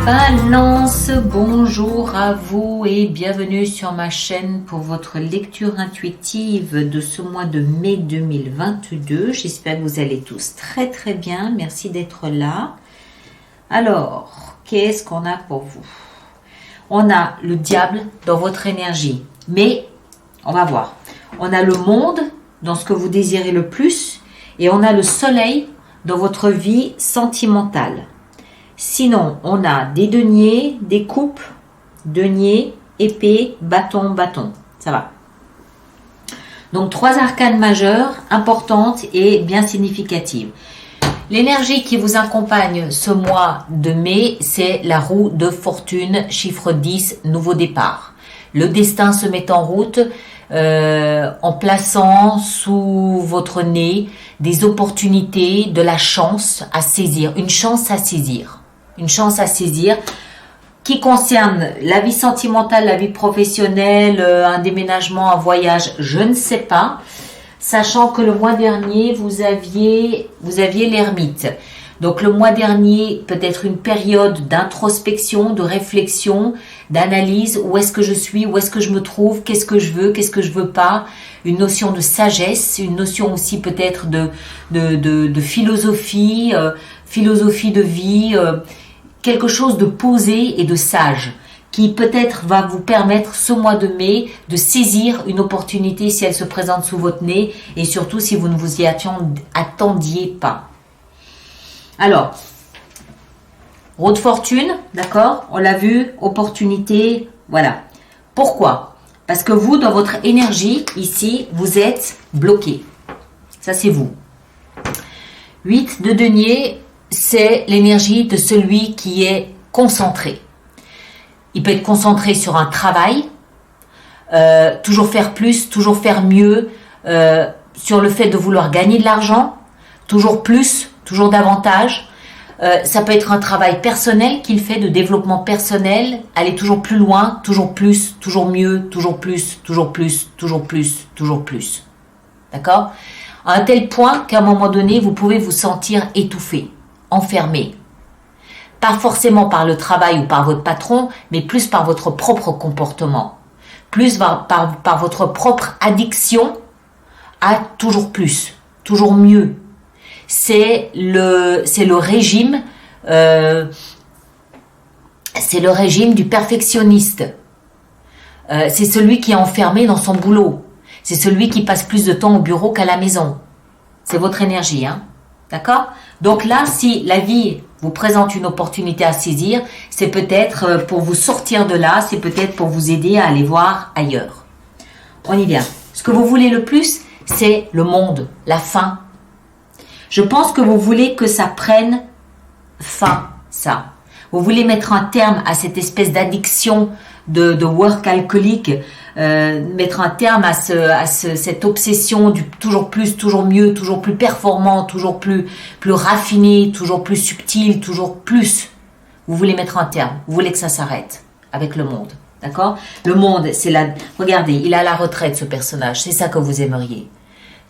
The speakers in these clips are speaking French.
Balance, bonjour à vous et bienvenue sur ma chaîne pour votre lecture intuitive de ce mois de mai 2022. J'espère que vous allez tous très très bien, merci d'être là. Alors, qu'est-ce qu'on a pour vous? On a le diable dans votre énergie, mais on va voir. On a le monde dans ce que vous désirez le plus et on a le soleil dans votre vie sentimentale. Sinon, on a des deniers, des coupes, denier, épée, bâton, bâton. Ça va. Donc, 3 arcanes majeures, importantes et bien significatives. L'énergie qui vous accompagne ce mois de mai, c'est la roue de fortune, chiffre 10, nouveau départ. Le destin se met en route en plaçant sous votre nez des opportunités, de la chance à saisir, une chance à saisir. Une chance à saisir qui concerne la vie sentimentale, la vie professionnelle, un déménagement, un voyage, je ne sais pas. Sachant que le mois dernier, vous aviez l'ermite. Donc le mois dernier, peut-être une période d'introspection, de réflexion, d'analyse. Où est-ce que je suis? Où est-ce que je me trouve? Qu'est-ce que je veux pas? Une notion de sagesse, une notion aussi peut-être de philosophie, philosophie de vie, quelque chose de posé et de sage qui peut-être va vous permettre ce mois de mai de saisir une opportunité si elle se présente sous votre nez et surtout si vous ne vous y attendiez pas. Alors, roue de fortune, d'accord, on l'a vu, opportunité, voilà. Pourquoi? Parce que vous, dans votre énergie, ici, vous êtes bloqué. Ça, c'est vous. 8 de denier, c'est l'énergie de celui qui est concentré. Il peut être concentré sur un travail, toujours faire plus, toujours faire mieux, sur le fait de vouloir gagner de l'argent, toujours plus, toujours davantage. Ça peut être un travail personnel qu'il fait, de développement personnel, aller toujours plus loin, toujours plus, toujours mieux, toujours plus, toujours plus, toujours plus, toujours plus. D'accord? À un tel point qu'à un moment donné, vous pouvez vous sentir étouffé, enfermé. Pas forcément par le travail ou par votre patron, mais plus par votre propre comportement. Plus par votre propre addiction à toujours plus, toujours mieux. C'est le régime du perfectionniste. C'est celui qui est enfermé dans son boulot. C'est celui qui passe plus de temps au bureau qu'à la maison. C'est votre énergie, hein? D'accord? Donc là, si la vie vous présente une opportunité à saisir, c'est peut-être pour vous sortir de là, c'est peut-être pour vous aider à aller voir ailleurs. On y vient. Ce que vous voulez le plus, c'est le monde, la fin. Je pense que vous voulez que ça prenne fin, ça. Vous voulez mettre un terme à cette espèce d'addiction de work alcoolique, mettre un terme à cette obsession du toujours plus, toujours mieux, toujours plus performant, toujours plus raffiné, toujours plus subtil, toujours plus. Vous voulez mettre un terme, vous voulez que ça s'arrête avec le monde, d'accord? Le monde, c'est la... Regardez, il est à la retraite ce personnage, c'est ça que vous aimeriez.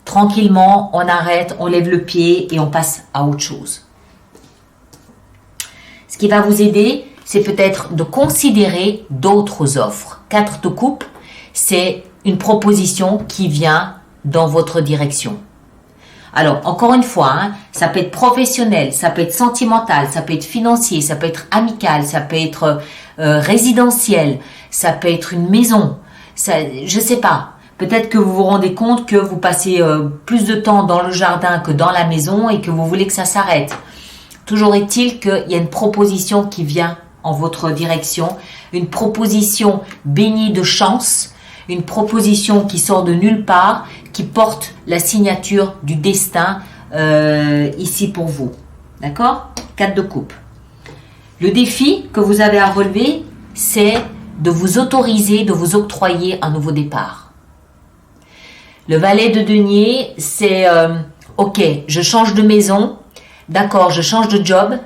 Tranquillement, on arrête, on lève le pied et on passe à autre chose. Ce qui va vous aider, c'est peut-être de considérer d'autres offres. 4 de coupe, c'est une proposition qui vient dans votre direction. Alors, encore une fois, hein, ça peut être professionnel, ça peut être sentimental, ça peut être financier, ça peut être amical, ça peut être résidentiel, ça peut être une maison, ça, je sais pas. Peut-être que vous vous rendez compte que vous passez plus de temps dans le jardin que dans la maison et que vous voulez que ça s'arrête. Toujours est-il qu'il y a une proposition qui vient en votre direction, une proposition bénie de chance, une proposition qui sort de nulle part, qui porte la signature du destin ici pour vous. D'accord? 4 de coupe. Le défi que vous avez à relever, c'est de vous autoriser, de vous octroyer un nouveau départ. Le valet de denier, c'est ok, je change de maison, d'accord, je change de job,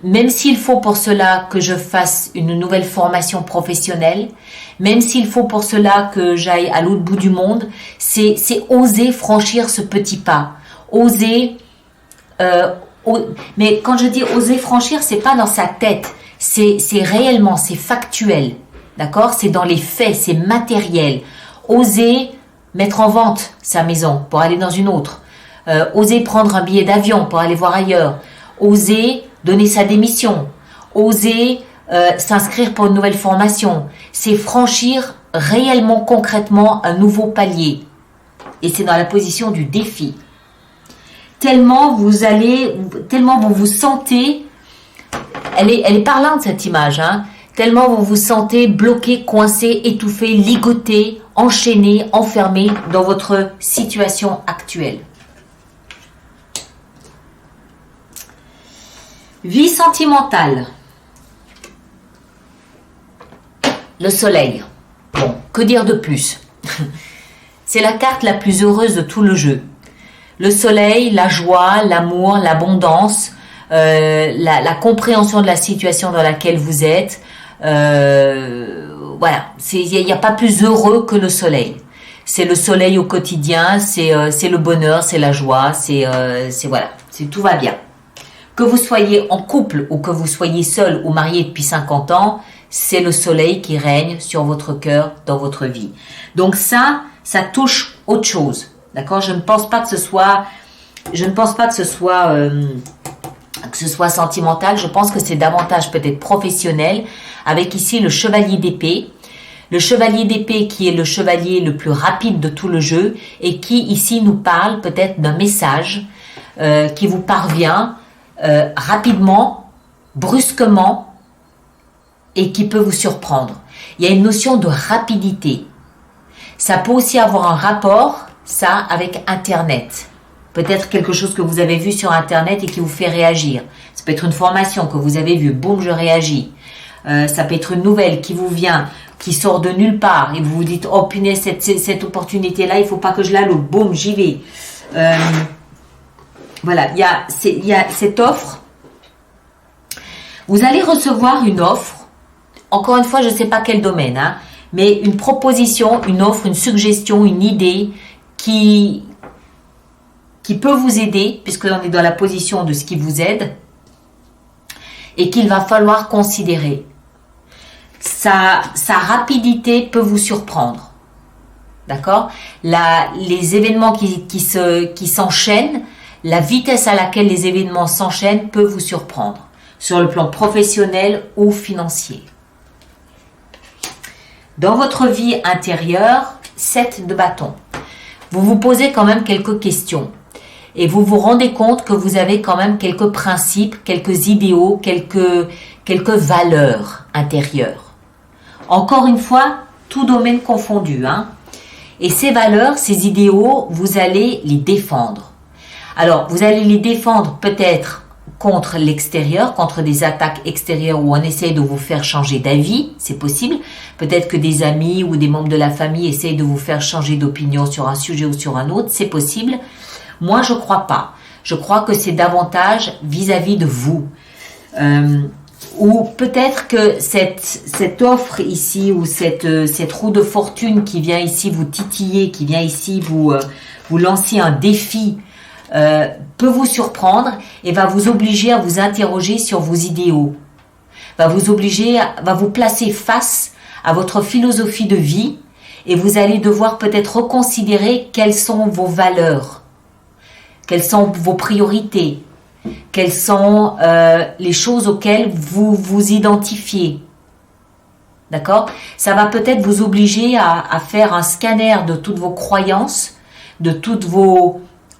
même s'il faut pour cela que je fasse une nouvelle formation professionnelle, même s'il faut pour cela que j'aille à l'autre bout du monde, c'est oser franchir ce petit pas, oser. Mais quand je dis oser franchir, c'est pas dans sa tête, C'est réellement, c'est factuel. D'accord? C'est dans les faits, c'est matériel. Oser mettre en vente sa maison pour aller dans une autre. Oser prendre un billet d'avion pour aller voir ailleurs. Oser donner sa démission. Oser s'inscrire pour une nouvelle formation. C'est franchir réellement, concrètement un nouveau palier. Et c'est dans la position du défi. Tellement vous vous sentez, elle est parlante cette image, hein, tellement vous vous sentez bloqué, coincé, étouffé, ligoté, enchaîné, enfermé dans votre situation actuelle. Vie sentimentale. Le soleil. Bon, que dire de plus? C'est la carte la plus heureuse de tout le jeu. Le soleil, la joie, l'amour, l'abondance, la compréhension de la situation dans laquelle vous êtes. Voilà, il n'y a pas plus heureux que le soleil. C'est le soleil au quotidien, c'est le bonheur, c'est la joie, voilà, tout va bien. Que vous soyez en couple ou que vous soyez seul ou marié depuis 50 ans, c'est le soleil qui règne sur votre cœur dans votre vie. Donc ça touche autre chose. D'accord? Je ne pense pas que ce soit sentimental. Je pense que c'est davantage peut-être professionnel, avec ici le chevalier d'épée. Le chevalier d'épée qui est le chevalier le plus rapide de tout le jeu et qui ici nous parle peut-être d'un message qui vous parvient rapidement, brusquement, et qui peut vous surprendre. Il y a une notion de rapidité. Ça peut aussi avoir un rapport, ça, avec Internet. Peut-être quelque chose que vous avez vu sur Internet et qui vous fait réagir. Ça peut être une formation que vous avez vue, boum, je réagis. Ça peut être une nouvelle qui vous vient, qui sort de nulle part, et vous vous dites, oh punaise, cette opportunité-là, il ne faut pas que je la loupe, boum, j'y vais. Voilà, il y a cette offre. Vous allez recevoir une offre. Encore une fois, je ne sais pas quel domaine, hein, mais une proposition, une offre, une suggestion, une idée qui peut vous aider, puisque on est dans la position de ce qui vous aide, et qu'il va falloir considérer. Sa rapidité peut vous surprendre. D'accord? Les événements qui s'enchaînent, la vitesse à laquelle les événements s'enchaînent peut vous surprendre, sur le plan professionnel ou financier. Dans votre vie intérieure, 7 de bâton. Vous vous posez quand même quelques questions et vous vous rendez compte que vous avez quand même quelques principes, quelques idéaux, quelques valeurs intérieures. Encore une fois, tout domaine confondu, hein. Et ces valeurs, ces idéaux, vous allez les défendre. Alors, vous allez les défendre peut-être contre l'extérieur, contre des attaques extérieures où on essaie de vous faire changer d'avis, c'est possible. Peut-être que des amis ou des membres de la famille essayent de vous faire changer d'opinion sur un sujet ou sur un autre, c'est possible. Moi, je crois pas. Je crois que c'est davantage vis-à-vis de vous. Ou peut-être que cette offre ici, ou cette roue de fortune qui vient ici vous titiller, qui vient ici vous lancer un défi, peut vous surprendre et va vous obliger à vous interroger sur vos idéaux, va vous placer face à votre philosophie de vie et vous allez devoir peut-être reconsidérer quelles sont vos valeurs, quelles sont vos priorités, quelles sont les choses auxquelles vous vous identifiez. D'accord? Ça va peut-être vous obliger à faire un scanner de toutes vos croyances, de toutes vos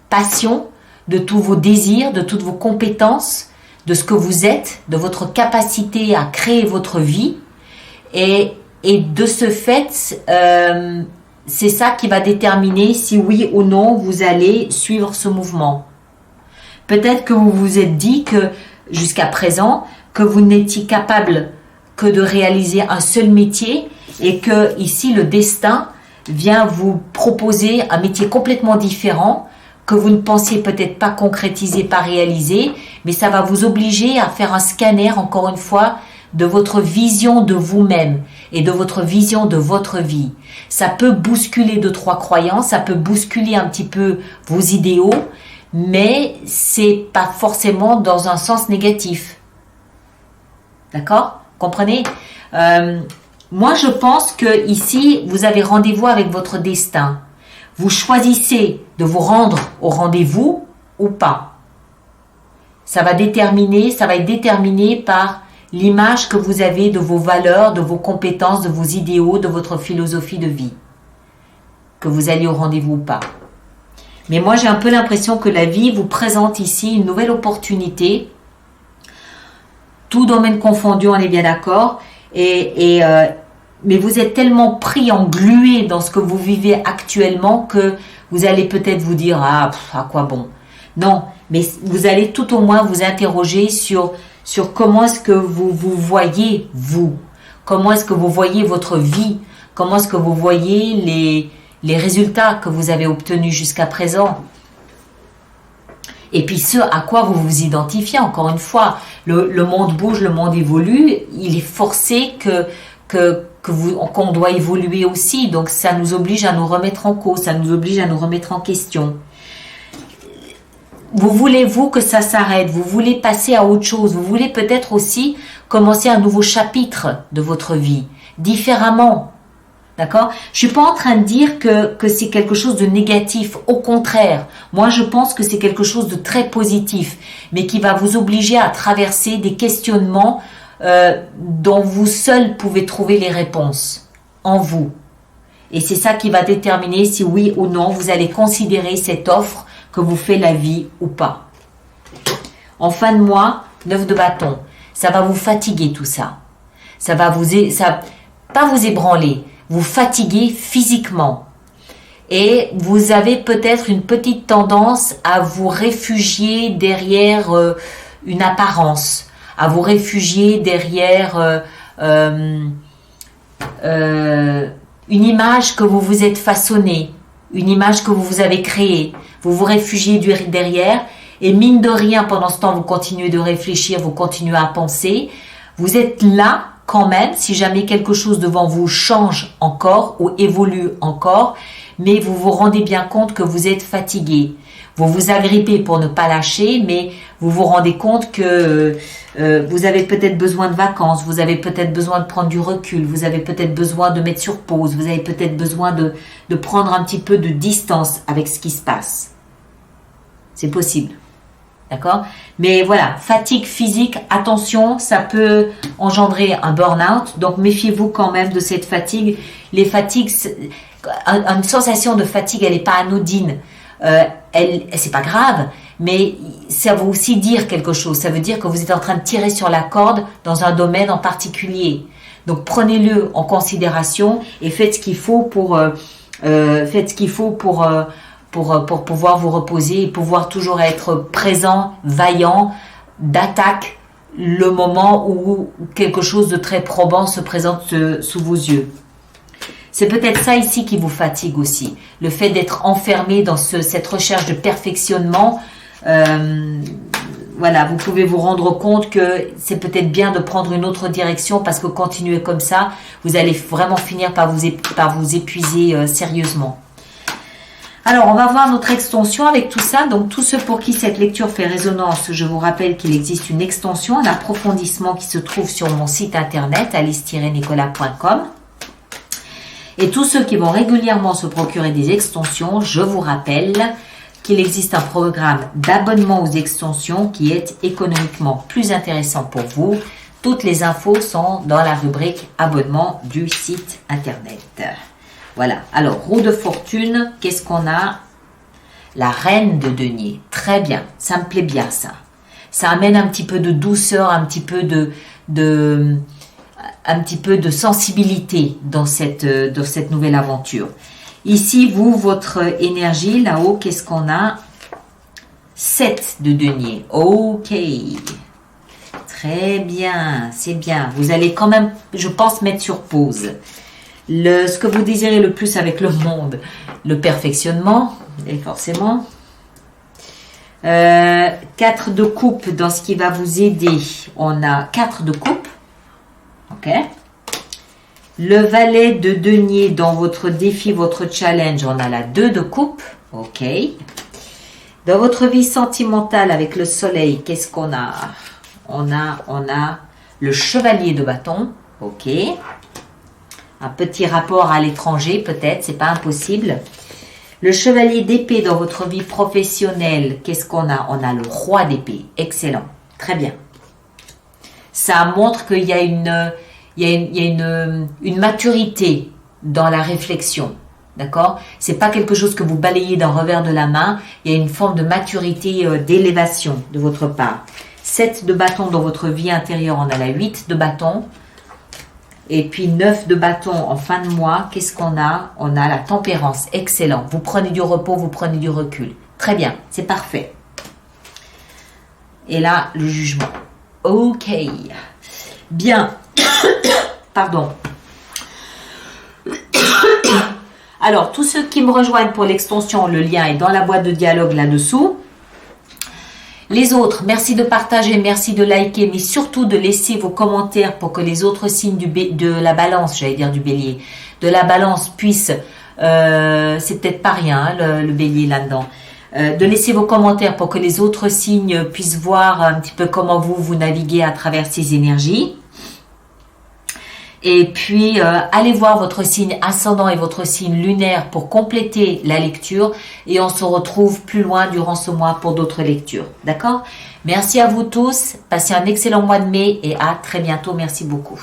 passions, de tous vos désirs, de toutes vos compétences, de ce que vous êtes, de votre capacité à créer votre vie. Et de ce fait, c'est ça qui va déterminer si oui ou non vous allez suivre ce mouvement. Peut-être que vous vous êtes dit que jusqu'à présent, que vous n'étiez capable que de réaliser un seul métier et que ici le destin vient vous proposer un métier complètement différent que vous ne pensiez peut-être pas concrétiser, pas réaliser, mais ça va vous obliger à faire un scanner, encore une fois, de votre vision de vous-même et de votre vision de votre vie. Ça peut bousculer 2-3 croyances, ça peut bousculer un petit peu vos idéaux, mais c'est pas forcément dans un sens négatif. D'accord? Comprenez? Moi, je pense que ici, vous avez rendez-vous avec votre destin. Vous choisissez de vous rendre au rendez-vous ou pas. Ça va être déterminé par l'image que vous avez de vos valeurs, de vos compétences, de vos idéaux, de votre philosophie de vie. Que vous allez au rendez-vous ou pas. Mais moi, j'ai un peu l'impression que la vie vous présente ici une nouvelle opportunité. Tout domaine confondu, on est bien d'accord. Mais vous êtes tellement pris, englué dans ce que vous vivez actuellement que vous allez peut-être vous dire « Ah, à quoi bon ?» Non, mais vous allez tout au moins vous interroger sur comment est-ce que vous voyez, vous. Comment est-ce que vous voyez votre vie. Comment est-ce que vous voyez les résultats que vous avez obtenus jusqu'à présent. Et puis ce à quoi vous vous identifiez, encore une fois. Le monde bouge, le monde évolue. Il est forcé qu'on doit évoluer aussi. Donc ça nous oblige à nous remettre en cause, ça nous oblige à nous remettre en question. Vous voulez-vous que ça s'arrête? Vous voulez passer à autre chose? Vous voulez peut-être aussi commencer un nouveau chapitre de votre vie, différemment. D'accord? Je suis pas en train de dire que c'est quelque chose de négatif. Au contraire, moi je pense que c'est quelque chose de très positif, mais qui va vous obliger à traverser des questionnements dont vous seul pouvez trouver les réponses en vous. Et c'est ça qui va déterminer si oui ou non vous allez considérer cette offre que vous fait la vie ou pas. En fin de mois, 9 de bâton, ça va vous fatiguer tout ça. Ça va pas vous ébranler, vous fatiguer physiquement. Et vous avez peut-être une petite tendance à vous réfugier derrière une apparence, à vous réfugier derrière une image que vous vous êtes façonnée, une image que vous vous avez créée. Vous vous réfugiez derrière et mine de rien, pendant ce temps, vous continuez de réfléchir, vous continuez à penser. Vous êtes là quand même, si jamais quelque chose devant vous change encore ou évolue encore, mais vous vous rendez bien compte que vous êtes fatigué. Vous vous agrippez pour ne pas lâcher, mais vous vous rendez compte que vous avez peut-être besoin de vacances, vous avez peut-être besoin de prendre du recul, vous avez peut-être besoin de mettre sur pause, vous avez peut-être besoin de prendre un petit peu de distance avec ce qui se passe. C'est possible. D'accord? Mais voilà, fatigue physique, attention, ça peut engendrer un burn-out, donc méfiez-vous quand même de cette fatigue. Les fatigues, une sensation de fatigue, elle n'est pas anodine. C'est pas grave, mais ça veut aussi dire quelque chose. Ça veut dire que vous êtes en train de tirer sur la corde dans un domaine en particulier. Donc prenez-le en considération et faites ce qu'il faut pour pouvoir vous reposer et pouvoir toujours être présent, vaillant, d'attaque le moment où quelque chose de très probant se présente sous vos yeux. C'est peut-être ça ici qui vous fatigue aussi. Le fait d'être enfermé dans cette recherche de perfectionnement. Voilà, vous pouvez vous rendre compte que c'est peut-être bien de prendre une autre direction parce que continuer comme ça, vous allez vraiment finir par vous épuiser sérieusement. Alors, on va voir notre extension avec tout ça. Donc, tous ceux pour qui cette lecture fait résonance, je vous rappelle qu'il existe une extension, un approfondissement qui se trouve sur mon site internet alice-nicolas.com. Et tous ceux qui vont régulièrement se procurer des extensions, je vous rappelle qu'il existe un programme d'abonnement aux extensions qui est économiquement plus intéressant pour vous. Toutes les infos sont dans la rubrique abonnement du site internet. Voilà. Alors, roue de fortune, qu'est-ce qu'on a? La reine de denier. Très bien. Ça me plaît bien, ça. Ça amène un petit peu de douceur, un petit peu de sensibilité dans cette nouvelle aventure. Ici, vous, votre énergie, là-haut, qu'est-ce qu'on a? 7 de denier. Ok. Très bien. C'est bien. Vous allez quand même, je pense, mettre sur pause. Ce que vous désirez le plus avec le monde, le perfectionnement, et forcément. 4 de coupe dans ce qui va vous aider. On a 4 de coupe. Ok. Le valet de denier dans votre défi, votre challenge, on a la 2 de coupe. Ok. Dans votre vie sentimentale avec le soleil, qu'est-ce qu'on a? On a le chevalier de bâton, ok. Un petit rapport à l'étranger, peut-être, c'est pas impossible. Le chevalier d'épée dans votre vie professionnelle, qu'est-ce qu'on a? On a le roi d'épée, excellent, très bien. Ça montre qu'il y a une maturité dans la réflexion, d'accord? C'est pas quelque chose que vous balayez d'un revers de la main, il y a une forme de maturité, d'élévation de votre part. 7 de bâton dans votre vie intérieure, on a la 8 de bâton. Et puis 9 de bâton en fin de mois, qu'est-ce qu'on a? On a la tempérance, excellent. Vous prenez du repos, vous prenez du recul. Très bien, c'est parfait. Et là, le jugement. Ok. Bien. Pardon. Alors, tous ceux qui me rejoignent pour l'extension, le lien est dans la boîte de dialogue là-dessous. Les autres, merci de partager, merci de liker, mais surtout de laisser vos commentaires pour que les autres signes de la balance, j'allais dire du bélier, de la balance puissent, c'est peut-être pas rien le bélier là-dedans, de laisser vos commentaires pour que les autres signes puissent voir un petit peu comment vous naviguez à travers ces énergies. Et puis, allez voir votre signe ascendant et votre signe lunaire pour compléter la lecture. Et on se retrouve plus loin durant ce mois pour d'autres lectures. D'accord? Merci à vous tous. Passez un excellent mois de mai et à très bientôt. Merci beaucoup.